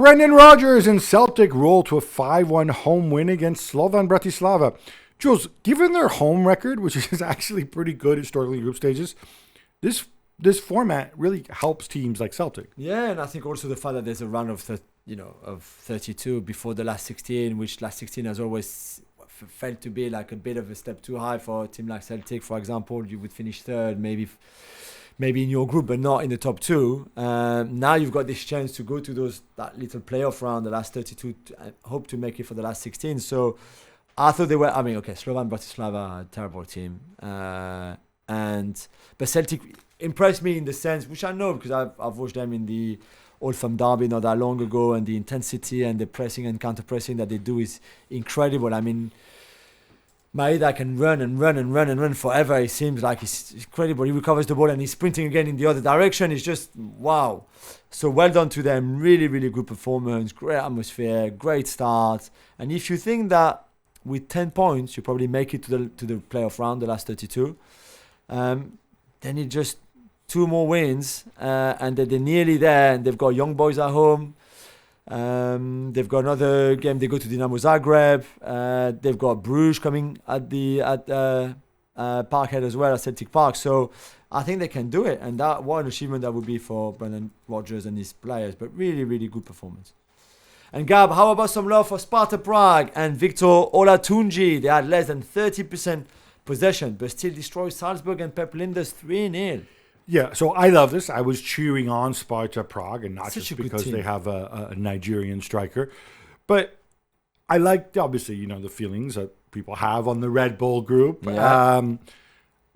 Brendan Rodgers and Celtic roll to a 5-1 home win against Slovan Bratislava. Jules, given their home record, which is actually pretty good historically in group stages, this format really helps teams like Celtic. Yeah, and I think also the fact that there's a run of 32 before the last 16, which last 16 has always felt to be like a bit of a step too high for a team like Celtic. For example, you would finish third, maybe in your group, but not in the top two. Now you've got this chance to go to that little playoff round, the last 32, and hope to make it for the last 16. So I thought they were. I mean, okay, Slovan Bratislava, a terrible team, but Celtic impressed me in the sense, which I know because I've watched them in the Old Firm derby not that long ago, and the intensity and the pressing and counter pressing that they do is incredible. I mean, Maeda can run forever. It seems like it's incredible. He recovers the ball and he's sprinting again in the other direction. It's just wow. So well done to them. Really, really good performance. Great atmosphere. Great start. And if you think that with 10 points you probably make it to the playoff round, the last 32, then it just 2 more wins, and they're nearly there. And they've got young boys at home. They've got another game. They go to Dinamo Zagreb. They've got Bruges coming at Parkhead as well, at Celtic Park. So I think they can do it. And that, what an achievement that would be for Brendan Rodgers and his players. But really, really good performance. And Gab, how about some love for Sparta Prague and Victor Olatunji? They had less than 30% possession, but still destroyed Salzburg and Pep Linders 3-0. Yeah, so I love this. I was cheering on Sparta Prague, and not Such just a good because team. they have a Nigerian striker, but I liked, obviously, the feelings that people have on the Red Bull group. Yeah.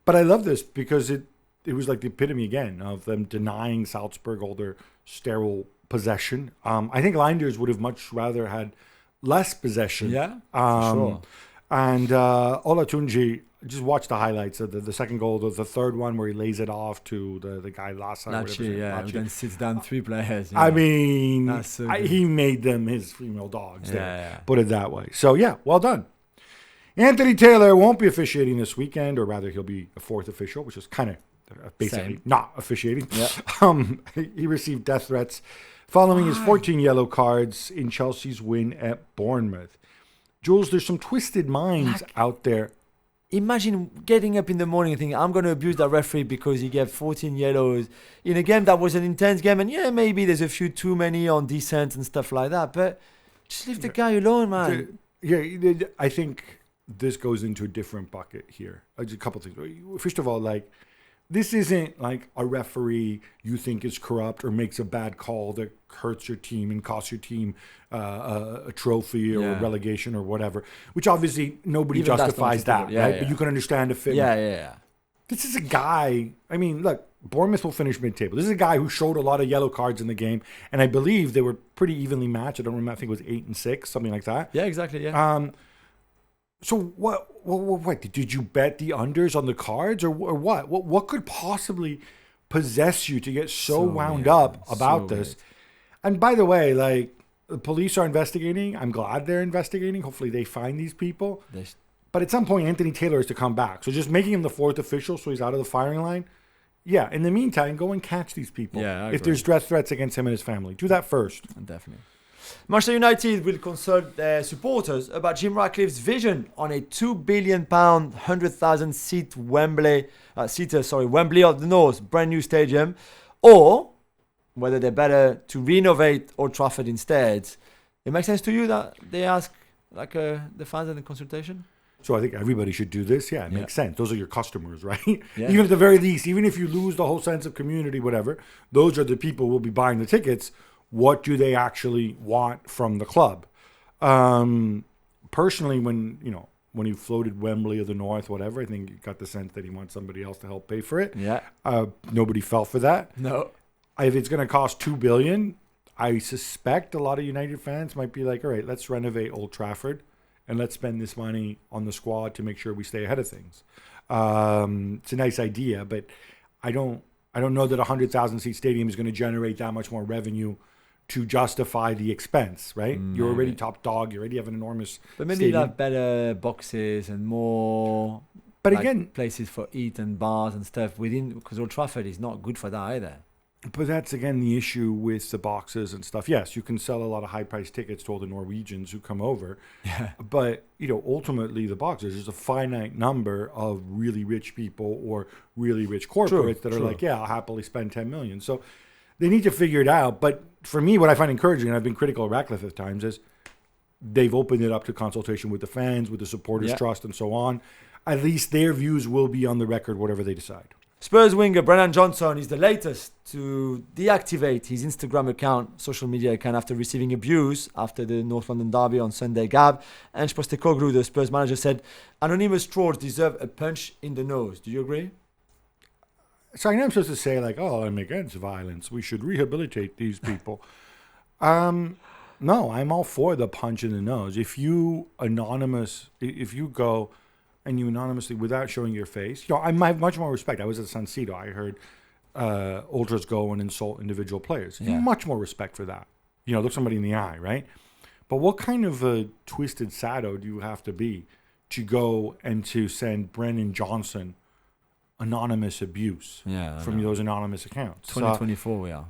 But I love this because it was like the epitome again of them denying Salzburg all their sterile possession. I think Linders would have much rather had less possession. Yeah, for sure. And Olatunji, just watch the highlights of the second goal, the third one where he lays it off to the guy last time. Lachi, who then sits down 3 players. I mean, So he made them his female dogs there, Yeah. put it that way. So, yeah, well done. Anthony Taylor won't be officiating this weekend, or rather he'll be a 4th official, which is kind of basically Same. not officiating. Yeah. He received death threats following his 14 yellow cards in Chelsea's win at Bournemouth. Jules, there's some twisted minds out there. Imagine getting up in the morning and thinking, I'm going to abuse that referee because he gave 14 yellows in a game that was an intense game. And yeah, maybe there's a few too many on descent and stuff like that. But just leave the guy alone, man. Yeah, I think this goes into a different bucket here. A couple things. First of all, this isn't like a referee you think is corrupt or makes a bad call that hurts your team and costs your team a trophy or relegation or whatever, which obviously nobody Even justifies that, yeah, right? yeah. But you can understand a fit. Yeah. This is a guy, I mean, look, Bournemouth will finish mid-table. This is a guy who showed a lot of yellow cards in the game, and I believe they were pretty evenly matched. I don't remember, I think it was 8 and 6, something like that. Yeah, exactly, yeah. So what did you bet the unders on the cards or what? What could possibly possess you to get so wound up about this? Weird. And by the way, the police are investigating. I'm glad they're investigating. Hopefully they find these people. But at some point, Anthony Taylor is to come back. So just making him the 4th official so he's out of the firing line. Yeah, in the meantime, go and catch these people. Yeah, I if agree. there's death threats against him and his family. Do that first. Definitely. Manchester United will consult their supporters about Jim Ratcliffe's vision on a £2 billion, 100,000 seat Wembley of the North brand new stadium, or whether they're better to renovate Old Trafford instead. It makes sense to you that they ask the fans in the consultation? So I think everybody should do this. Yeah, it makes sense. Those are your customers, right? Yeah. Even at the very least, even if you lose the whole sense of community, whatever, those are the people who will be buying the tickets. What do they actually want from the club? Personally, when he floated Wembley of the North, whatever, I think you got the sense that he wants somebody else to help pay for it. Yeah. Nobody fell for that. No. If it's going to cost $2 billion, I suspect a lot of United fans might be like, all right, let's renovate Old Trafford and let's spend this money on the squad to make sure we stay ahead of things. It's a nice idea, but I don't know that a 100,000 seat stadium is going to generate that much more revenue to justify the expense, right? You're already top dog. You already have an enormous But maybe stadium. you'll have better boxes and more But again, places for eat and bars and stuff within, because Old Trafford is not good for that either. But that's again the issue with the boxes and stuff. Yes, you can sell a lot of high-priced tickets to all the Norwegians who come over. Yeah. But ultimately the boxes, there's a finite number of really rich people or really rich corporates that are like, yeah, I'll happily spend 10 million. So they need to figure it out. But for me, what I find encouraging, and I've been critical of Ratcliffe at times, is they've opened it up to consultation with the fans, with the supporters' trust, and so on. At least their views will be on the record, whatever they decide. Spurs winger Brennan Johnson is the latest to deactivate his Instagram account, social media account, after receiving abuse after the North London derby on Sunday. Gab and Postecoglou, the Spurs manager, said anonymous trolls deserve a punch in the nose. Do you agree? So I know I'm supposed to say like, oh, I'm against violence. We should rehabilitate these people. No, I'm all for the punch in the nose. If you go and you anonymously, without showing your face, I have much more respect. I was at San Siro. I heard ultras go and insult individual players. Yeah. Much more respect for that. Look somebody in the eye, right? But what kind of a twisted sado do you have to be to go and to send Brennan Johnson anonymous abuse from those anonymous accounts? 2024 we are.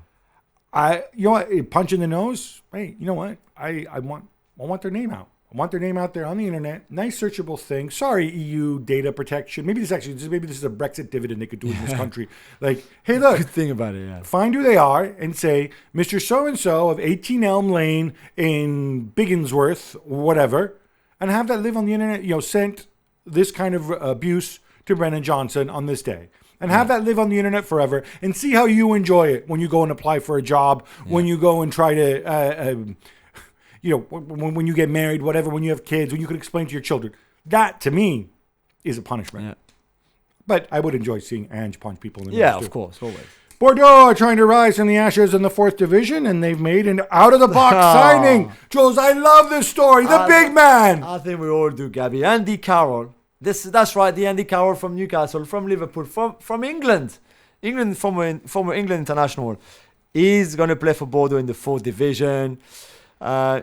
A punch in the nose. Hey, you know what? I want their name out. I want their name out there on the internet. Nice searchable thing. Sorry, EU data protection. Maybe this is a Brexit dividend they could do in this country. Like, hey, look. Good thing about it, yeah. Find who they are and say, Mr. So-and-so of 18 Elm Lane in Bigginsworth, whatever, and have that live on the internet, sent this kind of abuse to Brennan Johnson on this day. And have that live on the internet forever and see how you enjoy it when you go and apply for a job, when you go and try to... when you get married, whatever, when you have kids, when you can explain to your children. That, to me, is a punishment. Yeah. But I would enjoy seeing Ange punch people in the nose. Yeah, of course, always. Bordeaux are trying to rise from the ashes in the 4th division, and they've made an out-of-the-box signing. Jules, I love this story. The big man. I think we all do, Gabby. Andy Carroll. That's right, the Andy Carroll from Newcastle, from Liverpool, from England. Former England international. He's going to play for Bordeaux in the 4th division.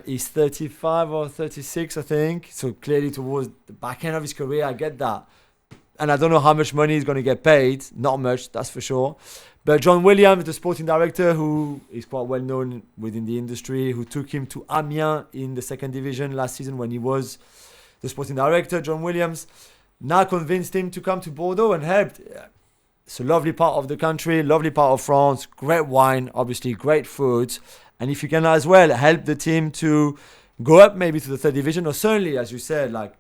He's 35 or 36, I think. So clearly towards the back end of his career, I get that. And I don't know how much money he's going to get paid. Not much, that's for sure. But John Williams, the sporting director, who is quite well known within the industry, who took him to Amiens in the 2nd division last season when he was the sporting director, John Williams, now convinced him to come to Bordeaux and helped. It's a lovely part of the country, lovely part of France, great wine, obviously great food. And if you can as well help the team to go up maybe to the 3rd division, or certainly, as you said, like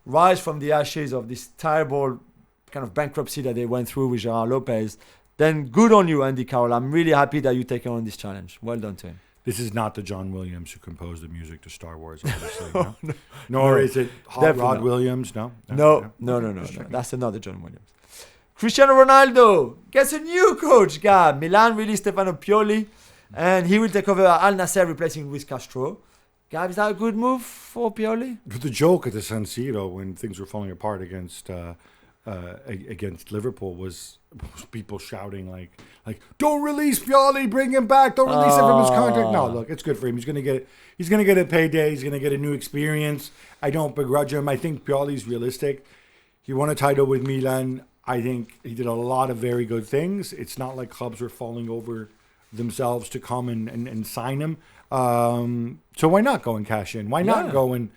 rise from the ashes of this terrible kind of bankruptcy that they went through with Gerard Lopez, then good on you, Andy Carroll. I'm really happy that you're taking on this challenge. Well done to him. This is not the John Williams who composed the music to Star Wars, obviously. No? Nor is it Hot Rod Williams. No. That's another John Williams. Cristiano Ronaldo gets a new coach, Gab. Milan released Stefano Pioli, and he will take over Al Nassr, replacing Luis Castro. Gab, is that a good move for Pioli? The joke at the San Siro when things were falling apart against Liverpool was people shouting like, "Don't release Pioli, bring him back! Don't release him from his contract." No, look, it's good for him. He's gonna get a payday. He's gonna get a new experience. I don't begrudge him. I think Pioli's realistic. He won a title with Milan. I think he did a lot of very good things. It's not like clubs were falling over themselves to come and sign him. So why not go and cash in? Why not go and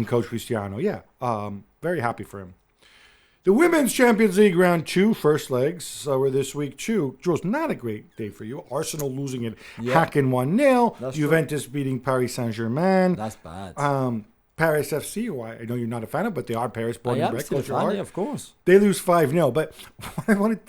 coach Cristiano? Yeah, very happy for him. The Women's Champions League Round 2 first legs were this week too. Jules, not a great day for you. Arsenal losing at Hacken 1-0. Juventus beating Paris Saint-Germain. That's bad. Paris FC, who I know you're not a fan of, but they are Paris born and bred. Of course. They lose 5-0, but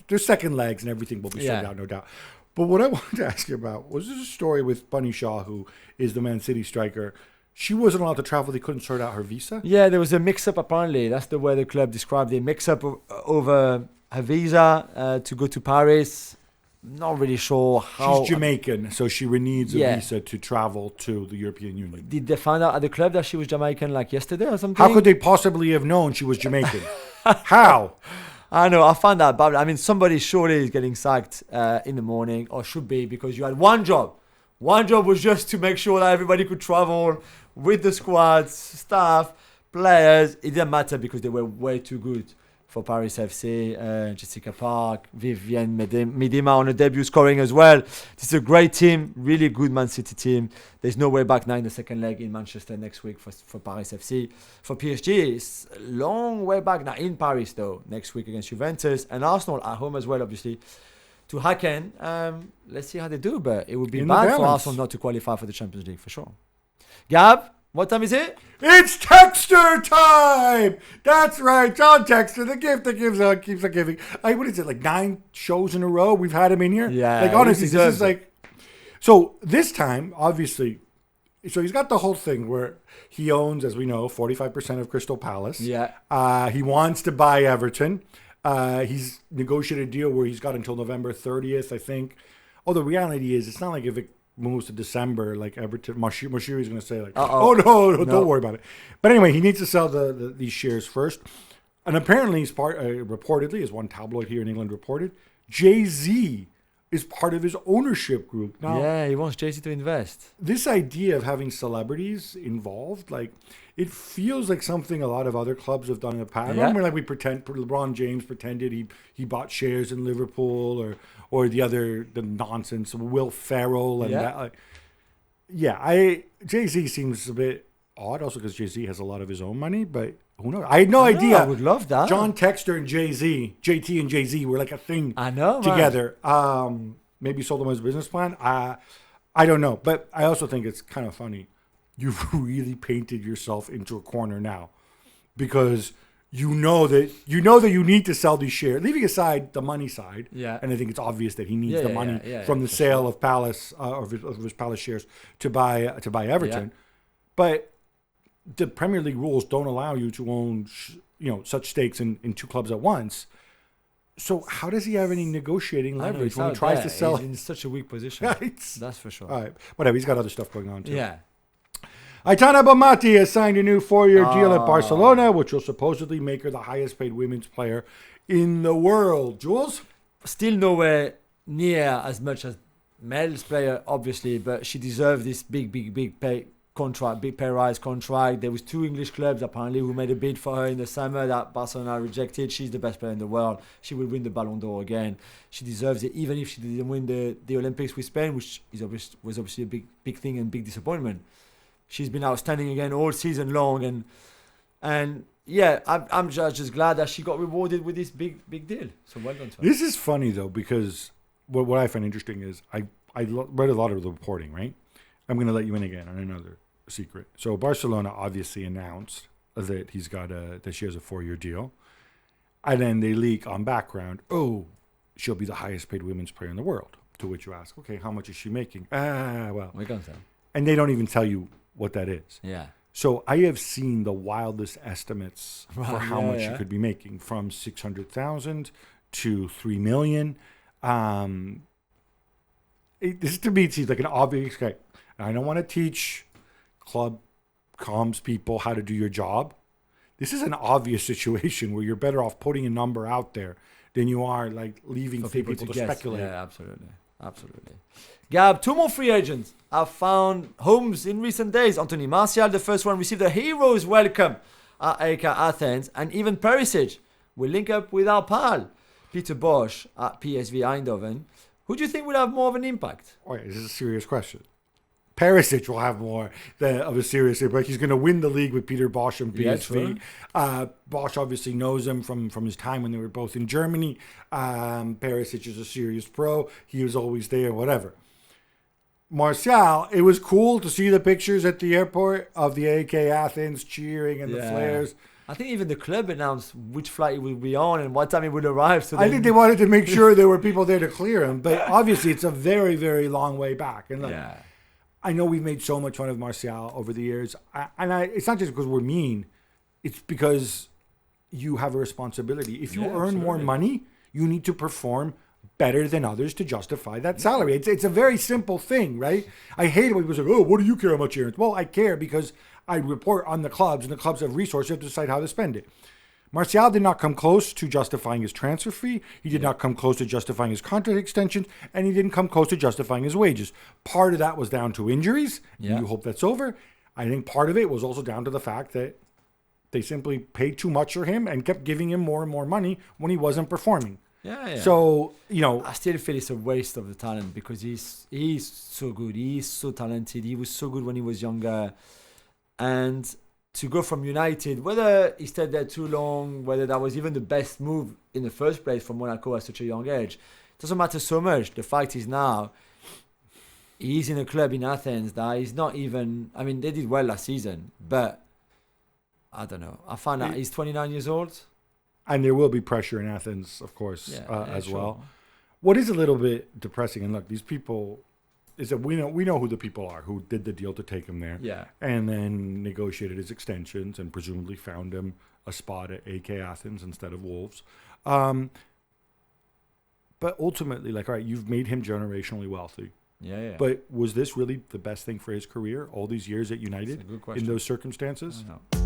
their second legs and everything will be sorted out, no doubt. But what I wanted to ask you about was this a story with Bunny Shaw, who is the Man City striker. She wasn't allowed to travel. They couldn't sort out her visa. Yeah, there was a mix-up, apparently. That's the way the club described it. Mix-up over her visa to go to Paris. Not really sure how. She's Jamaican, so she needs a visa to travel to the European Union. Did they find out at the club that she was Jamaican like yesterday or something? How could they possibly have known she was Jamaican? How? I know, I found that bad. I mean, somebody surely is getting sacked in the morning, or should be, because you had one job. One job was just to make sure that everybody could travel with the squads, staff, players. It didn't matter because they were way too good for Paris FC, Jessica Park, Vivienne Midima on a debut scoring as well. This is a great team, really good Man City team. There's no way back now in the second leg in Manchester next week for Paris FC. For PSG, it's a long way back now in Paris though, next week against Juventus and Arsenal at home as well, obviously. To Hacken, let's see how they do, but it would be bad for Arsenal not to qualify for the Champions League for sure. Gab, what time is it? It's Texter time! That's right, John Texter, the gift that gives on keeps on giving. What is it, like 9 shows in a row we've had him in here? Yeah. Like, honestly, this is like... So, this time, obviously, so he's got the whole thing where he owns, as we know, 45% of Crystal Palace. Yeah. He wants to buy Everton. He's negotiated a deal where he's got until November 30th, I think. Oh, the reality is, it's not like if it moves to December, like Everton, Mashiri is going to say, like, oh, no, don't worry about it. But anyway, he needs to sell these shares first. And apparently, he's reportedly, as one tabloid here in England reported, Jay-Z is part of his ownership group. Now, yeah, he wants Jay-Z to invest. This idea of having celebrities involved, like, it feels like something a lot of other clubs have done in the past. Yeah. Remember, like, LeBron James pretended he bought shares in Liverpool, or the nonsense of Will Ferrell and that. Jay-Z seems a bit odd, also because Jay-Z has a lot of his own money, but who knows? I had no idea. I would love that. John Texter and JT and Jay-Z were like a thing together. Maybe sold them as a business plan. I don't know, but I also think it's kind of funny. You've really painted yourself into a corner now because you know that you need to sell these shares, leaving aside the money side. Yeah. And I think it's obvious that he needs the money from the sale of Palace of his Palace shares to buy Everton. Yeah. But the Premier League rules don't allow you to own such stakes in 2 clubs at once. So how does he have any negotiating leverage when he tries to sell? He's in such a weak position. Right. That's for sure. All right. Whatever. He's got other stuff going on too. Yeah. Aitana Bonmati has signed a new 4-year deal at Barcelona, which will supposedly make her the highest paid women's player in the world. Jules? Still nowhere near as much as Mel's player, obviously, but she deserved this big pay contract, big pay rise contract. There was 2 English clubs apparently who made a bid for her in the summer that Barcelona rejected. She's the best player in the world. She will win the Ballon d'Or again. She deserves it, even if she didn't win the Olympics with Spain, which was obviously a big thing and big disappointment. She's been outstanding again all season long, and yeah, I'm just glad that she got rewarded with this big deal. So well done to her. This is funny though, because what I find interesting is I read a lot of the reporting. Right, I'm going to let you in again on another secret. So Barcelona obviously announced that that she has a 4-year deal, and then they leak on background. Oh, she'll be the highest paid women's player in the world. To which you ask, okay, how much is she making? Well, We can't tell. And they don't even tell you what that is. Yeah. So I have seen the wildest estimates for how much she could be making, from 600,000 to 3 million. This to me seems like an obvious. Okay, I don't want to teach club comms people how to do your job. This is an obvious situation where you're better off putting a number out there than you are like leaving people to speculate. Yeah, absolutely. Gab, 2 more free agents have found homes in recent days. Anthony Martial, the first one, received a hero's welcome at AEK Athens, and even Perisic will link up with our pal Peter Bosz at PSV Eindhoven. Who do you think will have more of an impact? Oh, yeah, this is a serious question. Perisic will have more of a serious impact. He's going to win the league with Peter Bosz and PSV. Bosz obviously knows him from his time when they were both in Germany. Perisic is a serious pro. He was always there, whatever. Martial, it was cool to see the pictures at the airport of the AEK Athens cheering and the flares. I think even the club announced which flight he would be on and what time he would arrive. So I think they wanted to make sure there were people there to clear him. But obviously, it's a very, very long way back. And I know we've made so much fun of Martial over the years. It's not just because we're mean. It's because you have a responsibility. If you earn more money, you need to perform better than others to justify that salary. It's a very simple thing, right? I hate it when people say, oh, what do you care how much you earn? Well, I care because I report on the clubs, and the clubs have resources. You have to decide how to spend it. Martial did not come close to justifying his transfer fee. He did not come close to justifying his contract extension, and he didn't come close to justifying his wages. Part of that was down to injuries. You hope that's over. I think part of it was also down to the fact that They simply paid too much for him and kept giving him more and more money when he wasn't performing. Yeah. So, I still feel it's a waste of the talent because he's so good. He's so talented. He was so good when he was younger. And to go from United, whether he stayed there too long, whether that was even the best move in the first place from Monaco at such a young age, doesn't matter so much. The fact is now, he's in a club in Athens that is not even... I mean, they did well last season, but I don't know. I found out he's 29 years old. And there will be pressure in Athens, of course, as sure. well. What is a little bit depressing, and look, these people, is that we know who the people are who did the deal to take him there. Yeah. And then negotiated his extensions and presumably found him a spot at AK Athens instead of Wolves. But ultimately, like, all right, you've made him generationally wealthy. Yeah. But was this really the best thing for his career, all these years at United, That's a good question. in those circumstances? I don't know.